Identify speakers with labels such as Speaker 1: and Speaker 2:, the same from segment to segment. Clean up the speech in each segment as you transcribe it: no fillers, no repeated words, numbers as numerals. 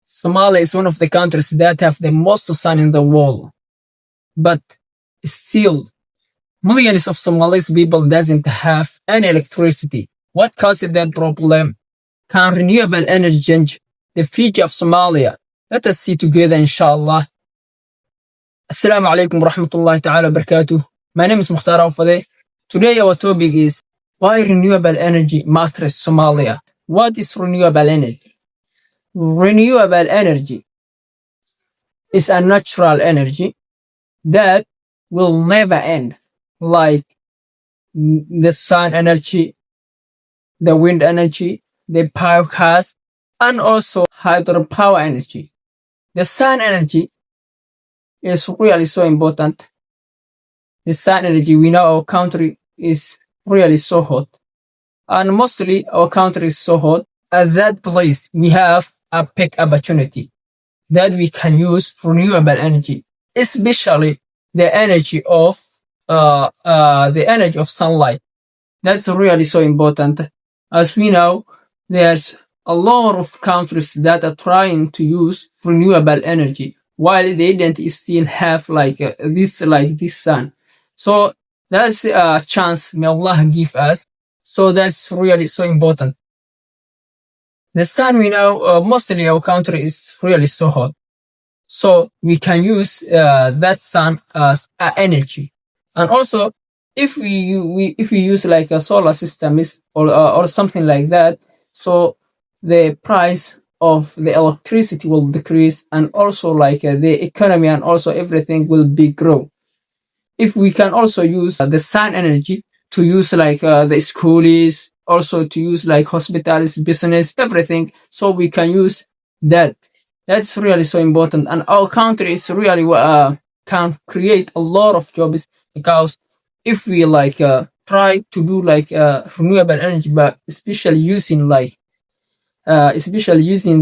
Speaker 1: Somalia is one of the countries that have the most sun in the world, but still, millions of Somalis people doesn't have any electricity. What causes that problem? Can renewable energy change the future of Somalia? Let us see together, inshallah. Assalamu alaikum wa rahmatullahi ta'ala wa barakatuh. My name is Mukhtar Awfade. Today our topic is why renewable energy matters Somalia. What is renewable energy? Renewable energy is a natural energy that will never end, like the sun energy, the wind energy, the biogas, and also hydropower energy. The sun energy is really so important. The sun energy, we know our country is really so hot. And mostly our country is so hot. At that place, we have a big opportunity that we can use for renewable energy, especially the energy of sunlight. That's really so important. As we know, there's a lot of countries that are trying to use renewable energy while they don't still have this sun. So that's a chance may Allah give us. So that's really so important. The sun, we know, mostly our country is really so hot. So we can use that sun as energy. And also, if we use like a solar system or something like that, so the price of the electricity will decrease, and also the economy and also everything will be grow. If we can also use the sun energy to use the schools, also to use like hospitals, business, everything, so we can use that. That's really so important, and our country is really can create a lot of jobs, because if we try to do renewable energy, but especially using the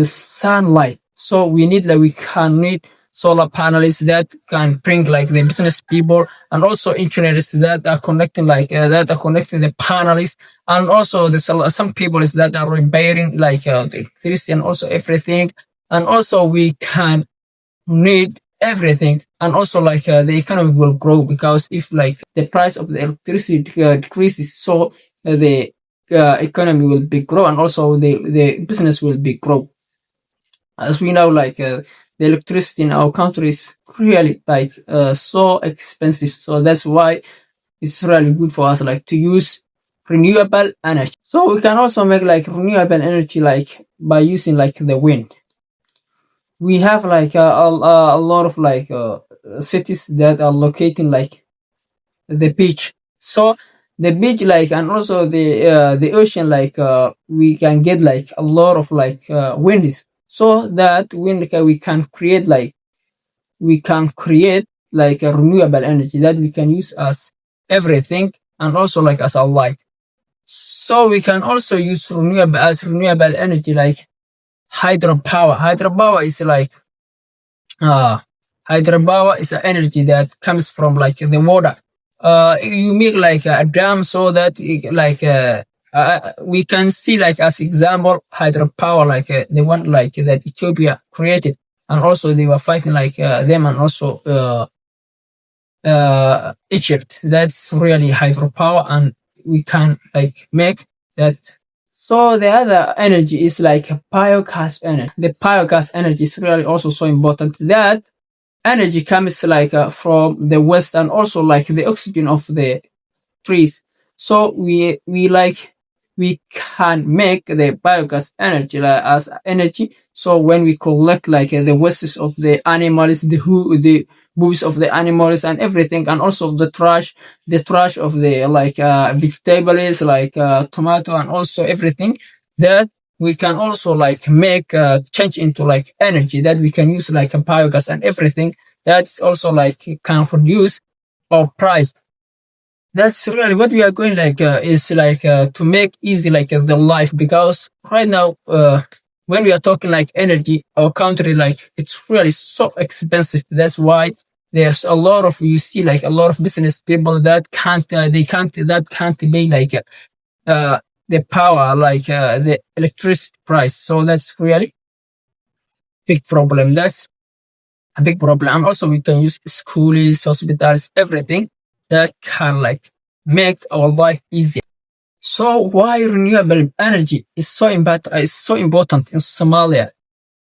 Speaker 1: sunlight, so we can need solar panels that can bring like the business people, and also engineers that are connecting the panels, and also some people is that are repairing the electricity and also everything. And also we can need everything, and also the economy will grow, because if the price of the electricity decreases, so the economy will be grow, and also the business will be grow. As we know, the electricity in our country is really so expensive, so that's why it's really good for us to use renewable energy. So we can also make renewable energy by using the wind. We have a lot of cities that are located the beach. So the beach and also the ocean we can get a lot of winds. So that wind we can create a renewable energy that we can use as everything, and also as a light. So we can also use renewable energy hydropower. Hydropower is an energy that comes from the water. You make a dam, so that we can see as example hydropower the one that Ethiopia created, and also they were fighting them, and also Egypt. That's really hydropower, and we can make that. So the other energy is biogas energy. The biogas energy is really also so important. That energy comes from the waste, and also the oxygen of the trees. So we can make the biogas energy as energy. So when we collect the wastes of the animals, the poops of the animals and everything, and also the trash of the vegetables tomato and also everything, that we can also make change into energy that we can use a biogas and everything, that's also can produce or price. That's really what we are going is to make easy the life, because right now when we are talking energy, our country it's really so expensive. That's why there's a lot of a lot of business people that can't pay the power the electricity price. So that's really big problem. That's a big problem. And also we can use schools, hospitals, everything that can like make our life easier. So why renewable energy is so important in Somalia?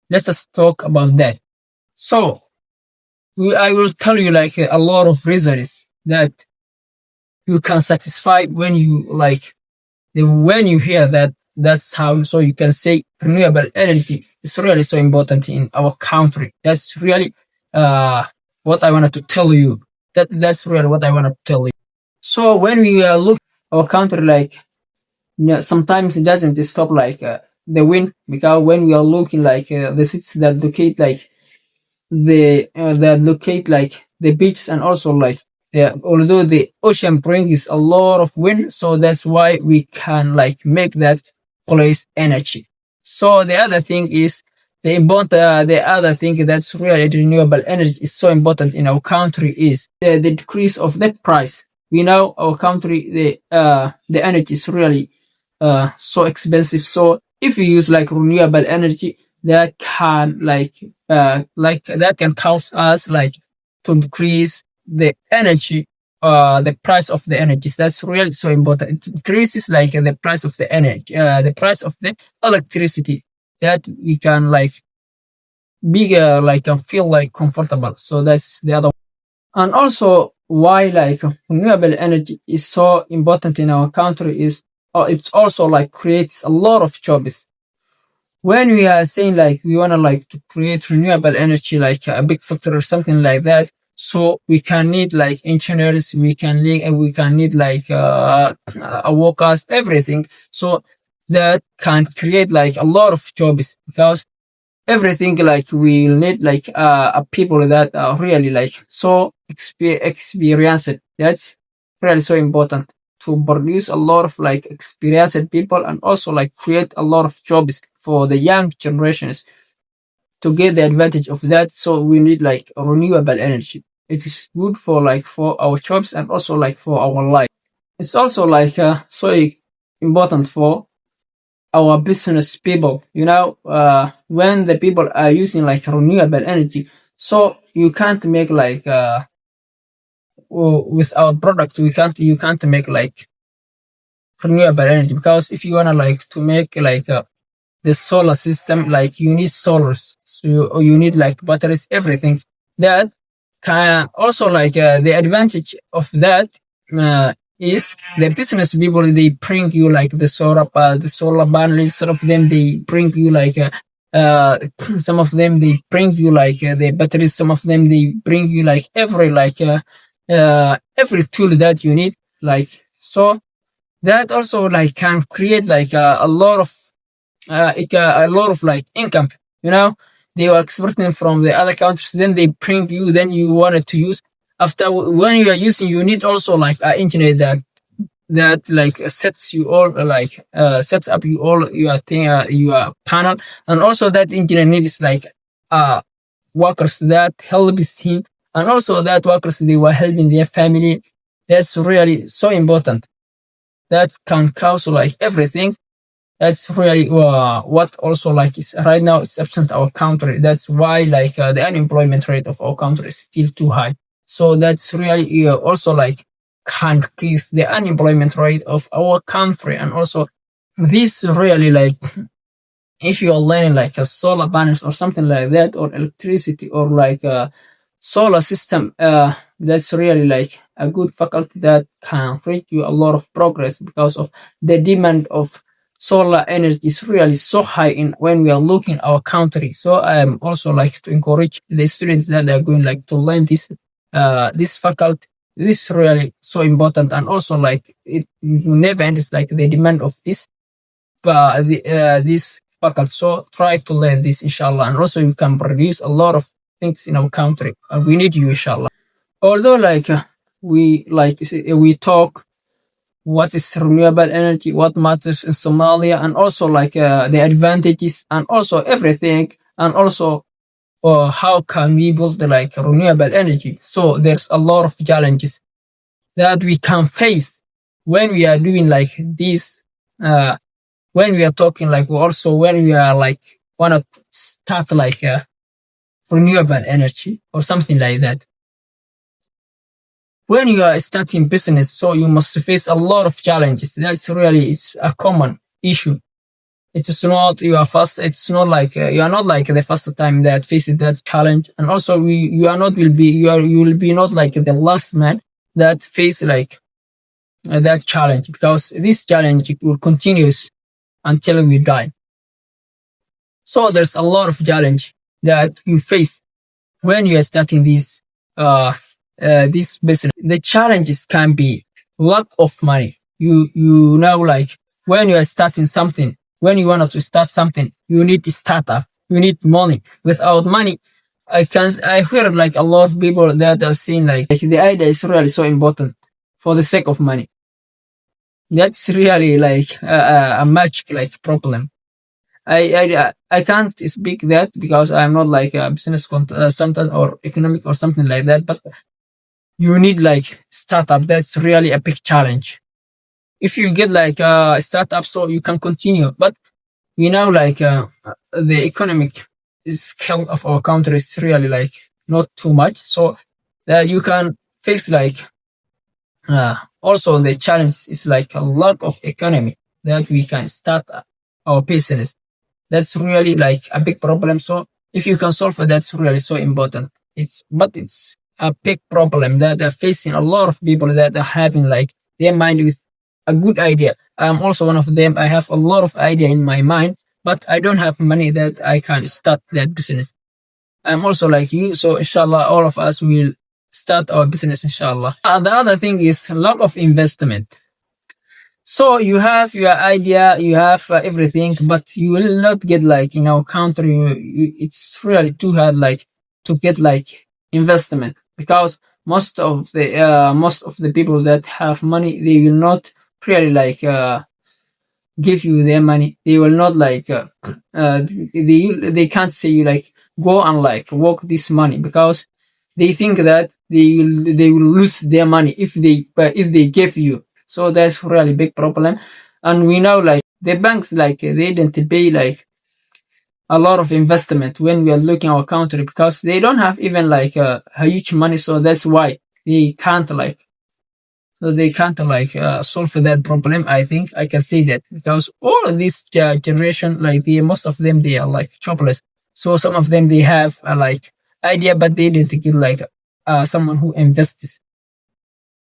Speaker 1: Let us talk about that. So I will tell you like a lot of reasons that you can satisfy when you like when you hear that. That's how, so you can say renewable energy is really so important in our country. That's really what I wanted to tell you. That's really what I want to tell you. So when we look our country, like sometimes it doesn't stop like the wind, because when we are looking like the cities that locate like the beaches, and also like although the ocean brings a lot of wind, so that's why we can like make that place energy. So the other thing is the other thing that's really renewable energy is so important in our country is the decrease of the price. We know our country the energy is really so expensive. So if you use like renewable energy, that can like that can cause us like to decrease the energy, the price of the energies. That's really so important. It decreases like the price of the energy, the price of the electricity, that we can like be like feel like comfortable. So that's the other. And also why like renewable energy is so important in our country is it's also like creates a lot of jobs. When we are saying like we want to like to create renewable energy like a big factory or something like that, so we can need like engineers, we can need like workers, everything. So that can create like a lot of jobs, because everything like we need like a people that are really like so experienced. That's really so important to produce a lot of like experienced people, and also like create a lot of jobs for the young generations to get the advantage of that. So we need like renewable energy. It is good for like for our jobs, and also like for our life. It's also like so important for our business people. When the people are using like renewable energy, so you can't make like with our product, you can't make like renewable energy, because if you wanna like to make like the solar system, like you need solars, so you need like batteries, everything. That can also like the advantage of that is the business people, they bring you like the solar panels. Some of them they bring you like some of them they bring you like the batteries. Some of them they bring you like every tool that you need, like. So that also like can create like a lot of a lot of like income. They were exporting from the other countries, then they bring you, then you wanted to use. After when you are using, you need also like an engineer that like sets you all like sets up you all your thing, your panel. And also that engineer needs like workers that helps him, and also that workers they were helping their family. That's really so important. That can cause like everything. That's really what also like is right now is absent our country. That's why like the unemployment rate of our country is still too high. So that's really also like can increase the unemployment rate of our country. And also this really like if you are learning like a solar panels or something like that, or electricity, or like a solar system, that's really like a good faculty that can reach you a lot of progress, because of the demand of solar energy is really so high in when we are looking our country. So I am also like to encourage the students that are going like to learn this faculty. This is really so important, and also like it never ends like the demand of this faculty. So try to learn this, inshallah, and also you can produce a lot of things in our country, and we need you, inshallah. Although like we talk what is renewable energy, what matters in Somalia, and also like the advantages, and also everything, and also how can we build like renewable energy. So there's a lot of challenges that we can face when we are doing like this, when we are talking like also when we are like want to start like renewable energy or something like that. When you are starting business, so you must face a lot of challenges. That's really, it's a common issue. It's not you are first. It's not like you are not like the first time that faces that challenge, and also you are not will be you will be not like the last man that face like that challenge, because this challenge will continues until we die. So there's a lot of challenge that you face when you are starting this business. The challenges can be lack of money. You know, like when you are starting something, when you want to start something, you need to start up. You need money. Without money, I hear like a lot of people that are saying like the idea is really so important for the sake of money. That's really like a magic like problem. I can't speak that because I'm not like a business consultant or economic or something like that. But you need like startup. That's really a big challenge. If you get like a startup, so you can continue. But we know like the economic scale of our country is really like not too much, so that you can face like also the challenge is like a lot of economy that we can start our business. That's really like a big problem. So if you can solve it, that's really so important. It's a big problem that are facing a lot of people that are having like their mind with a good idea. I'm also one of them. I have a lot of idea in my mind, but I don't have money that I can start that business. I'm also like you. So inshallah, all of us will start our business, inshallah. The other thing is lack of investment. So you have your idea, you have everything, but you will not get like in our country. It's really too hard like to get like investment, because most of the people that have money, they will not really like give you their money. They will not like they can't say you like go and like work this money, because they think that they will lose their money if they give you. So that's really big problem. And we know like the banks like they didn't pay like a lot of investment when we are looking our country, because they don't have even like a huge money. So that's why they can't like solve that problem. I think I can say that because all of this generation, like most of them, they are like jobless. So some of them, they have like idea, but they didn't get like someone who invests.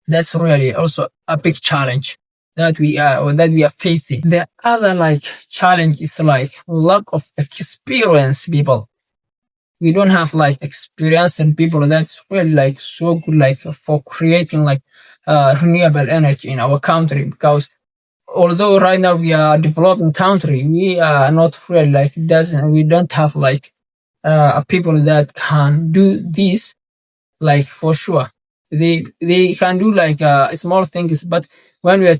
Speaker 1: That's really also a big challenge that we are facing. The other like challenge is like lack of experience people. We don't have like experience in people that's really like so good like for creating like renewable energy in our country, because although right now we are a developing country, we are not really like doesn't we don't have like people that can do this like for sure. They can do like small things, but when we are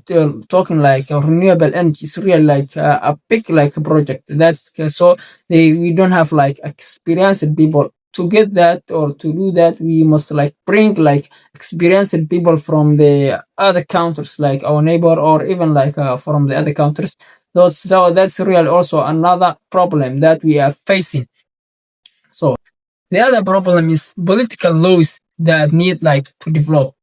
Speaker 1: talking like renewable energy, it's really like a big like project. That's so we don't have like experienced people to get that or to do that. We must like bring like experienced people from the other countries, like our neighbor, or even like from the other countries. So that's really also another problem that we are facing. So the other problem is political laws that need like to develop.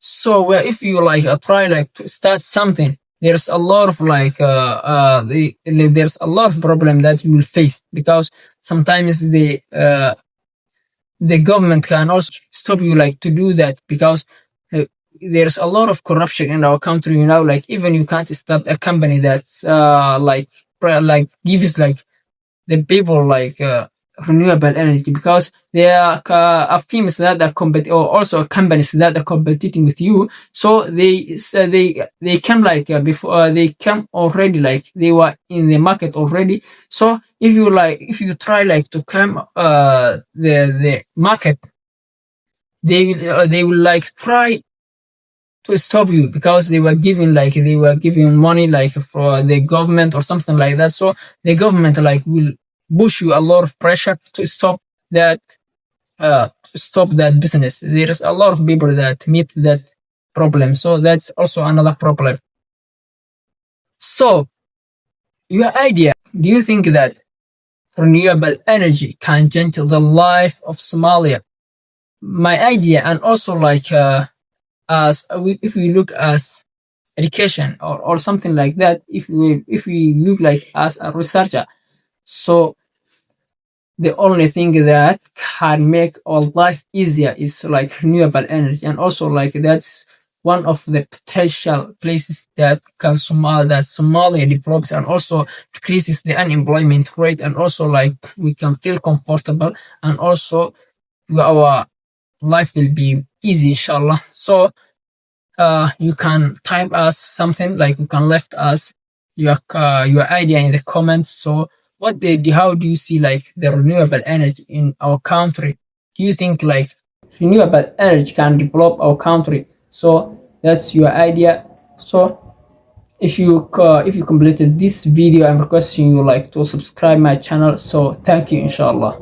Speaker 1: So where if you like try like to start something, there's a lot of like there's a lot of problem that you will face, because sometimes the government can also stop you like to do that, because there's a lot of corruption in our country. You know, like even you can't start a company that's like gives like the people like renewable energy, because there are firms that are or also companies that are competing with you. So they came like before they came already, like they were in the market already. So if you try like to come the market, they will like try to stop you, because they were giving money like for the government or something like that. So the government like will push you a lot of pressure to that stop that business. There's a lot of people that meet that problem, so that's also another problem. So your idea, do you think that renewable energy can change the life of Somalia. My idea, and also like if we look as education or something like that, if we look like as a researcher, so the only thing that can make our life easier is like renewable energy, and also like that's one of the potential places that Somalia develops, and also decreases the unemployment rate, and also like we can feel comfortable, and also our life will be easy, inshallah. So you can type us something, like you can left us your idea in the comments. So how do you see like the renewable energy in our country? Do you think like renewable energy can develop our country? So that's your idea. So if you completed this video, I'm requesting you like to subscribe my channel. So thank you, inshallah.